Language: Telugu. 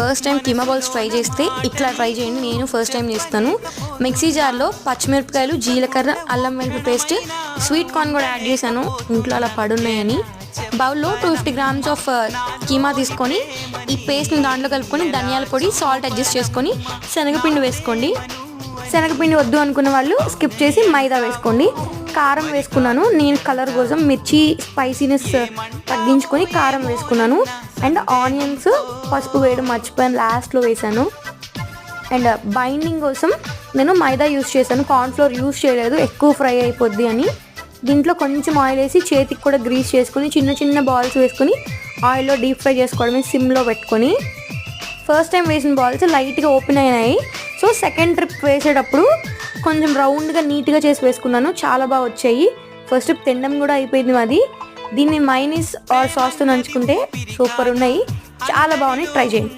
First time keema balls try చేస్తే ఇట్లా ట్రై చేయండి. నేను ఫస్ట్ టైం చేస్తాను. మిక్సీ జార్లో పచ్చిమిరపకాయలు, జీలకర్ర, అల్లం వెల్లుల్లి పేస్ట్, స్వీట్ కార్న్ కూడా యాడ్ చేశాను. ఇంట్లో అలా పడున్నాయని. బౌల్లో 250 grams ఆఫ్ కీమా తీసుకొని ఈ పేస్ట్ని దాంట్లో కలుపుకొని ధనియాల పొడి, సాల్ట్ అడ్జస్ట్ చేసుకొని శనగపిండి వేసుకోండి. శనగపిండి వద్దు అనుకున్న వాళ్ళు స్కిప్ చేసి మైదా వేసుకోండి. కారం వేసుకున్నాను నేను కలర్ కోసం. మిర్చి స్పైసీనెస్ తగ్గించుకొని కారం వేసుకున్నాను. అండ్ ఆనియన్స్, పసుపు వేయడం మర్చిపోయాను, లాస్ట్లో వేసాను. అండ్ బైండింగ్ కోసం నేను మైదా యూస్ చేశాను, కార్న్ఫ్లోర్ యూస్ చేయలేదు, ఎక్కువ ఫ్రై అయిపోద్ది అని. దీంట్లో కొంచెం ఆయిల్ వేసి చేతికి కూడా గ్రీస్ చేసుకొని చిన్న చిన్న బాల్స్ వేసుకొని ఆయిల్లో డీప్ ఫ్రై చేసుకోవడమే సిమ్లో పెట్టుకొని. ఫస్ట్ టైం వేసిన బాల్స్ లైట్గా ఓపెన్ అయినాయి. సో సెకండ్ ట్రిప్ వేసేటప్పుడు కొంచెం రౌండ్గా నీట్గా చేసి వేసుకున్నాను. చాలా బాగా వచ్చాయి. ఫస్ట్ ట్రిప్ తినడం కూడా అయిపోయింది మాది. దీన్ని మైనీస్ ఆర్ సాస్తో నంచుకుంటే సూపర్ ఉన్నాయి. చాలా బాగున్నాయి, ట్రై చేయండి.